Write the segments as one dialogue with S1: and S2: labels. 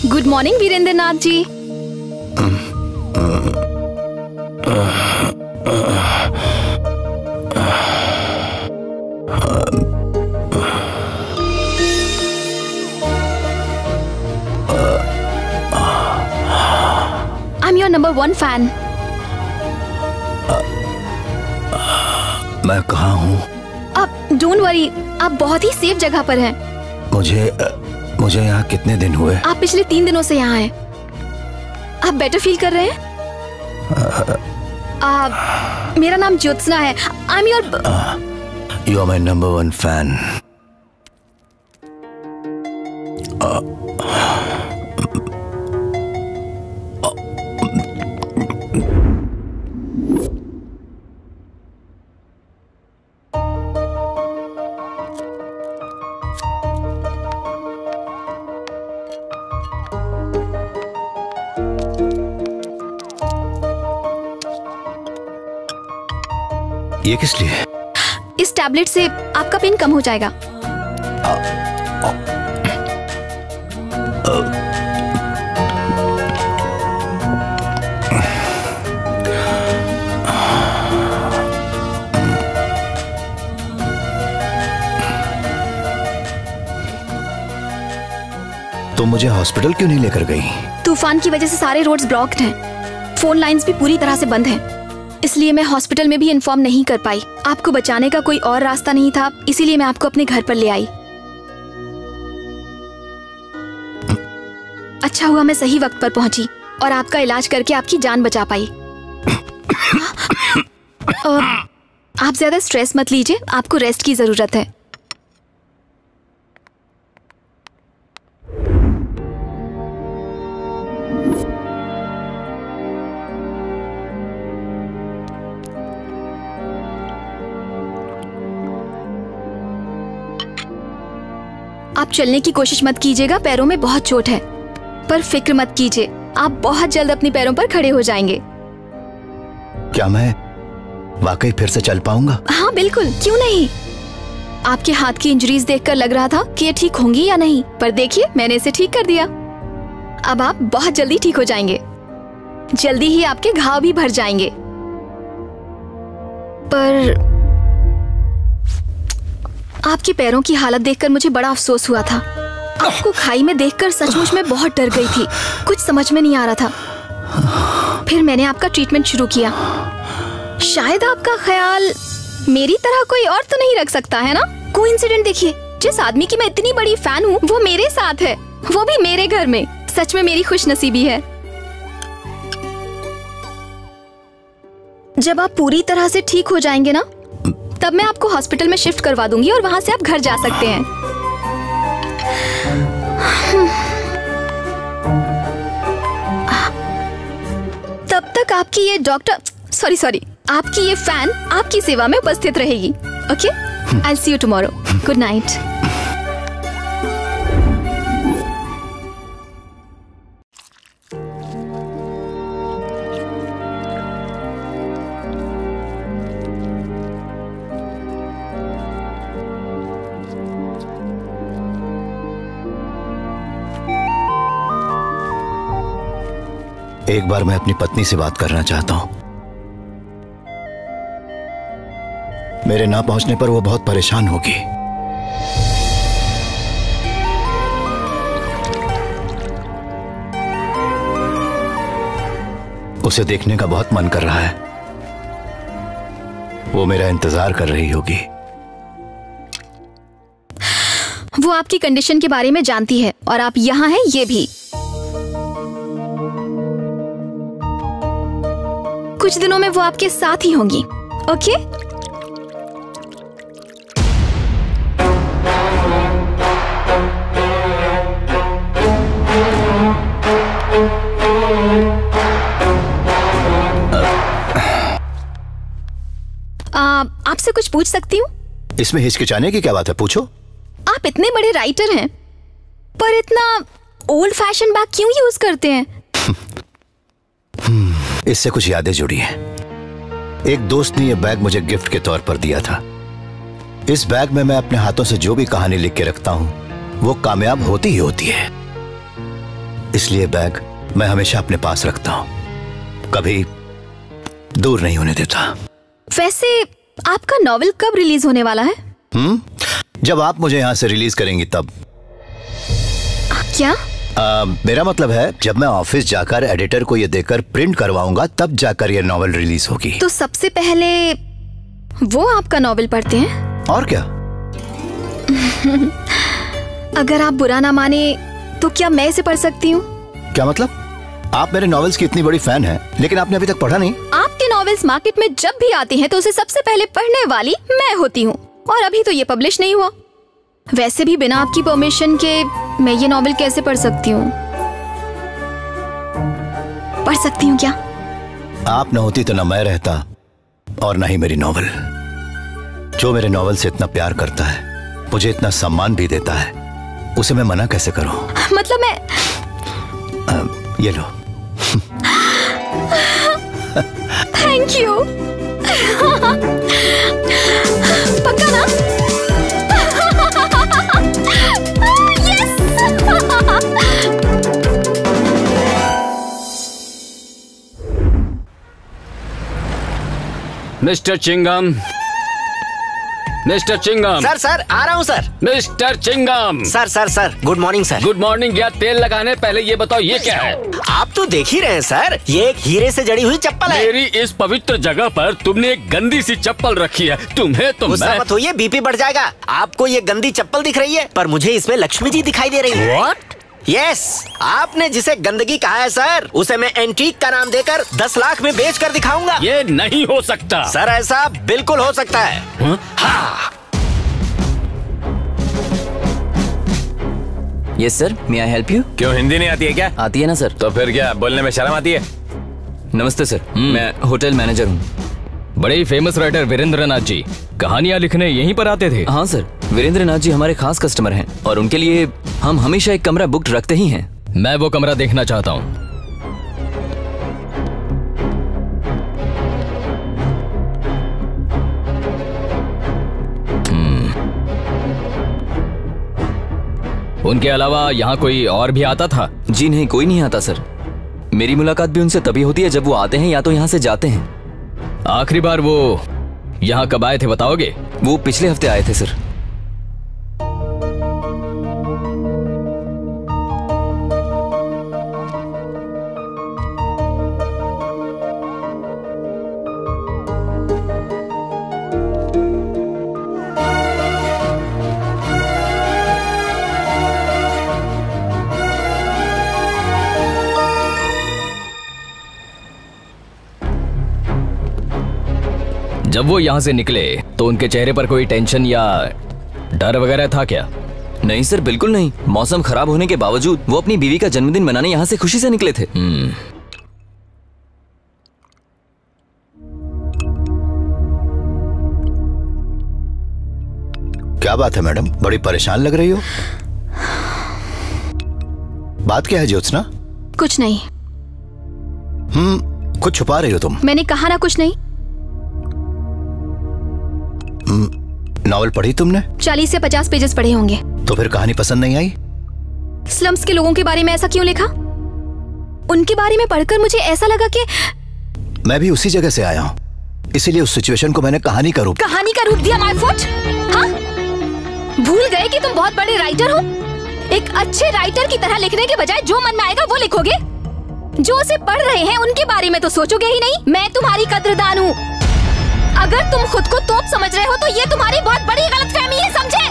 S1: Good morning Virendra Nath ji. I am your number 1 fan.
S2: मैं कहाँ हूँ?
S1: आप डोंट वरी, आप बहुत ही सेफ जगह पर हैं।
S2: मुझे यहाँ कितने दिन हुए?
S1: आप पिछले 3 दिनों से यहाँ हैं। आप बेटर फील कर रहे हैं? मेरा नाम ज्योत्सना है। I am your
S2: you are my number 1 fan. ये किस लिए?
S1: इस टैबलेट से आपका पेन कम हो जाएगा।
S2: तो मुझे हॉस्पिटल क्यों नहीं लेकर गई?
S1: तूफान की वजह से सारे रोड्स ब्लॉक्ड हैं। फोन लाइंस भी पूरी तरह से बंद हैं। इसलिए मैं हॉस्पिटल में भी इन्फॉर्म नहीं कर पाई। आपको बचाने का कोई और रास्ता नहीं था, इसीलिए मैं आपको अपने घर पर ले आई। अच्छा हुआ मैं सही वक्त पर पहुंची और आपका इलाज करके आपकी जान बचा पाई। आप ज्यादा स्ट्रेस मत लीजिए, आपको रेस्ट की जरूरत है। आप चलने की कोशिश मत कीजिएगा, पैरों में बहुत चोट है। पर फिक्र मत कीजिए, आप बहुत जल्द अपने पैरों पर खड़े हो जाएंगे।
S2: क्या मैं वाकई फिर से चल पाऊंगा?
S1: हाँ बिल्कुल, क्यों नहीं। आपके हाथ की इंजरीज देखकर लग रहा था कि ये ठीक होंगी या नहीं, पर देखिए मैंने इसे ठीक कर दिया। अब आप बहुत जल्दी ठीक हो जाएंगे। जल्दी ही आपके घाव भी भर जाएंगे। पर आपके पैरों की हालत देखकर मुझे बड़ा अफसोस हुआ था। आपको खाई में देखकर सचमुच में बहुत डर गई थी। कुछ समझ में नहीं आ रहा था। फिर मैंने आपका ट्रीटमेंट शुरू किया। शायद आपका ख्याल मेरी तरह कोई और तो नहीं रख सकता है ना? कोइंसिडेंट देखिए, जिस आदमी की मैं इतनी बड़ी फैन हूँ वो मेरे साथ है, वो भी मेरे घर में। सच में मेरी खुशनसीबी है। जब आप पूरी तरह से ठीक हो जाएंगे ना, तब मैं आपको हॉस्पिटल में शिफ्ट करवा दूंगी और वहां से आप घर जा सकते हैं। तब तक आपकी ये सॉरी आपकी ये फैन आपकी सेवा में उपस्थित रहेगी। Okay, I will see you tomorrow. Good night.
S2: एक बार मैं अपनी पत्नी से बात करना चाहता हूं। मेरे ना पहुंचने पर वो बहुत परेशान होगी। उसे देखने का बहुत मन कर रहा है। वो मेरा इंतजार कर रही होगी।
S1: वो आपकी कंडीशन के बारे में जानती है और आप यहाँ हैं ये भी। कुछ दिनों में वो आपके साथ ही होंगी। ओके? आपसे कुछ पूछ सकती हूँ?
S2: इसमें हिचकिचाने की क्या बात है, पूछो।
S1: आप इतने बड़े राइटर हैं, पर इतना ओल्ड फैशन बैग क्यों यूज करते हैं?
S2: इससे कुछ यादें जुड़ी हैं। एक दोस्त ने यह बैग मुझे गिफ्ट के तौर पर दिया था। इस बैग में मैं अपने हाथों से जो भी कहानी लिख के रखता हूं वो कामयाब होती ही होती है। इसलिए बैग मैं हमेशा अपने पास रखता हूँ, कभी दूर नहीं होने देता।
S1: वैसे आपका नॉवेल कब रिलीज होने वाला है?
S2: जब आप मुझे यहाँ से रिलीज करेंगी तब।
S1: क्या?
S2: मेरा मतलब है जब मैं ऑफिस जाकर एडिटर को ये देकर प्रिंट करवाऊंगा तब जाकर ये नॉवेल रिलीज होगी।
S1: तो सबसे पहले वो आपका नॉवेल पढ़ते हैं?
S2: और क्या?
S1: अगर आप बुरा ना माने तो क्या मैं इसे पढ़ सकती हूँ?
S2: क्या मतलब? आप मेरे नॉवेल्स की इतनी बड़ी फैन हैं, लेकिन आपने अभी तक पढ़ा नहीं?
S1: आपके नॉवेल्स मार्केट में जब भी आते हैं तो उसे सबसे पहले पढ़ने वाली मैं होती हूँ, और अभी तो ये पब्लिश नहीं हुआ। वैसे भी बिना आपकी परमिशन के मैं ये नॉवेल कैसे पढ़ सकती हूँ? पढ़ सकती हूँ क्या?
S2: आप न होती तो न मैं रहता और न ही मेरी नॉवेल। जो मेरे नॉवेल से इतना प्यार करता है, मुझे इतना सम्मान भी देता है, उसे मैं मना कैसे करूं? मतलब मैं ये लो।
S1: Thank you. पक्का ना? यस।
S3: मिस्टर चिंगम, मिस्टर चिंगम।
S4: सर सर आ रहा हूँ सर।
S3: मिस्टर चिंगम।
S4: Sir sir sir good morning sir.
S3: Good morning. या तेल लगाने पहले ये बताओ ये क्या है?
S4: आप तो देख ही रहे हैं सर, ये एक हीरे से जड़ी हुई चप्पल है।
S3: मेरी इस पवित्र जगह पर तुमने एक गंदी सी चप्पल रखी है। तुम्हें तो
S4: गुस्सा मत होइए, बीपी बढ़ जाएगा। आपको ये गंदी चप्पल दिख रही है, पर मुझे इसमें लक्ष्मी जी दिखाई दे रही है।
S3: What?
S4: यस, आपने जिसे गंदगी कहा है सर, उसे मैं एंटीक का नाम देकर 10 लाख में बेच कर दिखाऊंगा।
S3: ये नहीं हो सकता
S4: सर, ऐसा बिल्कुल हो सकता है। हाँ।
S5: Yes sir, may I help you?
S6: क्यों हिंदी नहीं आती है क्या?
S5: आती है ना सर।
S6: तो फिर क्या बोलने में शर्म आती है?
S5: नमस्ते सर, मैं होटल मैनेजर हूँ।
S7: बड़े ही फेमस राइटर वीरेंद्र नाथ जी कहानियाँ लिखने यहीं पर आते थे?
S5: हाँ सर, वीरेंद्र नाथ जी हमारे खास कस्टमर हैं और उनके लिए हम हमेशा एक कमरा बुक रखते ही हैं।
S7: मैं वो कमरा देखना चाहता हूँ। उनके अलावा यहाँ कोई और भी आता था?
S5: जी नहीं, कोई नहीं आता सर। मेरी मुलाकात भी उनसे तभी होती है जब वो आते हैं या तो यहाँ से जाते हैं।
S7: आखिरी बार वो यहाँ कब आए थे बताओगे?
S5: वो पिछले हफ्ते आए थे सर।
S7: जब वो यहाँ से निकले तो उनके चेहरे पर कोई टेंशन या डर वगैरह था क्या?
S5: नहीं सर, बिल्कुल नहीं। मौसम खराब होने के बावजूद वो अपनी बीवी का जन्मदिन मनाने यहाँ से खुशी से निकले थे।
S2: क्या बात है मैडम, बड़ी परेशान लग रही हो। बात क्या है ज्योत्सना?
S1: कुछ नहीं।
S2: कुछ छुपा रही हो तुम।
S1: मैंने कहा ना कुछ नहीं।
S2: नॉवेल पढ़ी तुमने?
S1: 40 से 50 पेजेस पढ़े होंगे।
S2: तो फिर कहानी पसंद नहीं आई?
S1: स्लम्स के लोगों के बारे में ऐसा क्यों लिखा? उनके बारे में पढ़कर मुझे ऐसा लगा कि
S2: मैं भी उसी जगह से आया हूँ, इसीलिए उस सिचुएशन को मैंने कहानी का रूप
S1: दिया। My foot. हाँ? भूल गए कि तुम बहुत बड़े राइटर हो? एक अच्छे राइटर की तरह लिखने के बजाय जो मन में आएगा वो लिखोगे। जो उसे पढ़ रहे हैं उनके बारे में तो सोचोगे ही नहीं। मैं तुम्हारी कद्रदान हूँ। अगर तुम खुद को तोप समझ रहे हो तो ये तुम्हारी बहुत बड़ी गलतफहमी है, समझे?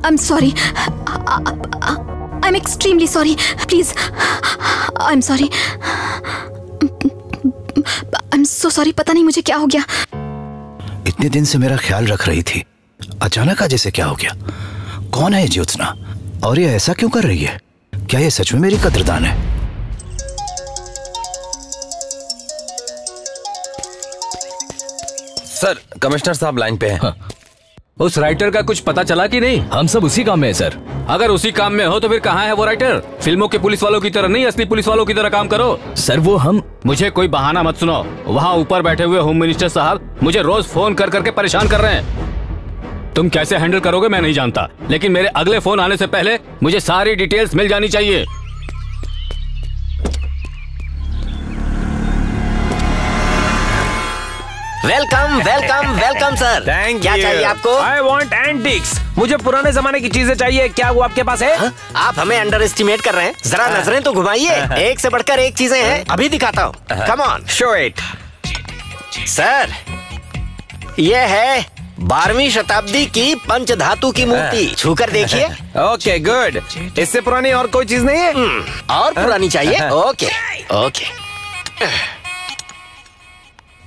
S1: I'm sorry. I'm extremely sorry. Please. I'm sorry. I'm so sorry. पता नहीं मुझे क्या हो गया।
S2: इतने दिन से मेरा ख्याल रख रही थी, अचानक आज ऐसे क्या हो गया? कौन है ज्योत्सना और ये ऐसा क्यों कर रही है? क्या ये सच में मेरी कद्रदान है?
S6: सर, कमिश्नर साहब लाइन पे हैं।
S3: हाँ। उस राइटर का कुछ पता चला कि नहीं?
S7: हम सब उसी काम में है सर।
S3: अगर उसी काम में हो तो फिर कहाँ है वो राइटर? फिल्मों के पुलिस वालों की तरह नहीं, असली पुलिस वालों की तरह काम करो।
S7: सर वो हम
S3: मुझे कोई बहाना मत सुनो। वहाँ ऊपर बैठे हुए होम मिनिस्टर साहब मुझे रोज फोन कर करके परेशान कर रहे हैं। तुम कैसे हैंडल करोगे मैं नहीं जानता, लेकिन मेरे अगले फोन आने से पहले मुझे सारी डिटेल्स मिल जानी चाहिए।
S4: Welcome welcome welcome sir.
S6: Thank you.
S4: क्या चाहिए आपको?
S6: I want antics. मुझे पुराने जमाने की चीजें चाहिए। क्या वो आपके पास है?
S4: आप हमें अंडर एस्टिमेट कर रहे हैं? जरा नजरें तो घुमाइए। एक से बढ़कर एक चीजें हैं। अभी दिखाता हूँ। Come on, show it. Sir, ये है 12वीं शताब्दी की पंचधातु की मूर्ति। छूकर देखिए।
S6: Okay good. इससे पुरानी और कोई चीज नहीं है?
S4: और पुरानी चाहिए? ओके ओके,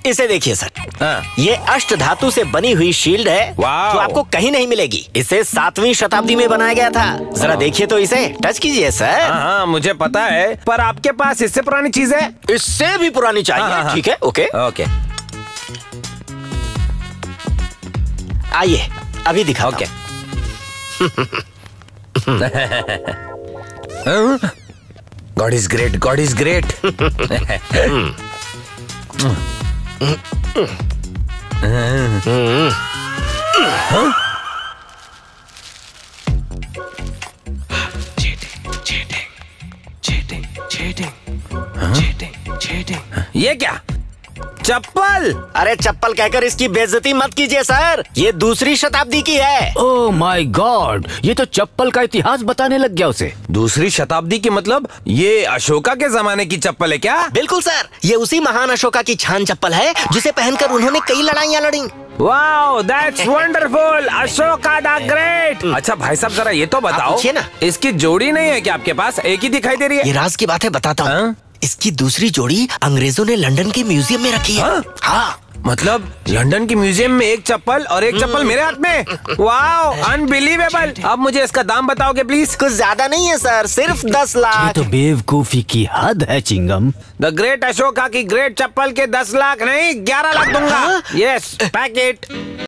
S4: इसे देखिए सर। ये अष्ट धातु से बनी हुई शील्ड है जो आपको कहीं नहीं मिलेगी। इसे 7वीं शताब्दी में बनाया गया था। जरा देखिए तो, इसे टच कीजिए सर।
S6: हाँ, मुझे पता है, पर आपके पास इससे पुरानी चीज है?
S4: इससे भी पुरानी चाहिए? ठीक है, ओके
S6: ओके।
S4: आइए अभी दिखाओ।
S6: Okay. God is great, God is great. ये क्या? चप्पल?
S4: अरे चप्पल कहकर इसकी बेइज्जती मत कीजिए सर, ये 2री शताब्दी की है।
S3: ओह माय गॉड, ये तो चप्पल का इतिहास बताने लग गया उसे।
S6: 2री शताब्दी की मतलब ये अशोका के जमाने की चप्पल है क्या?
S4: बिल्कुल सर, ये उसी महान अशोका की छान चप्पल है जिसे पहनकर उन्होंने कई लड़ाइयाँ लड़ी।
S6: Wow, that's wonderful, Ashoka the great. अच्छा भाई साहब, जरा ये तो बताओ
S4: ना,
S6: इसकी जोड़ी नहीं है क्या आपके पास? एक ही दिखाई दे रही है।
S4: ये राज की बात है, बताता हूँ। इसकी 2री जोड़ी अंग्रेजों ने लंदन के म्यूजियम में रखी है। हाँ,
S6: मतलब लंदन के म्यूजियम में एक चप्पल और एक चप्पल मेरे हाथ में। Wow, unbelievable. अब मुझे इसका दाम बताओगे प्लीज?
S4: कुछ ज्यादा नहीं है सर, सिर्फ 10 लाख।
S3: ये तो बेवकूफी की हद है चिंगम।
S6: द ग्रेट अशोका की ग्रेट चप्पल के 10 लाख नहीं, 11 लाख दूंगा। Yes, pack it.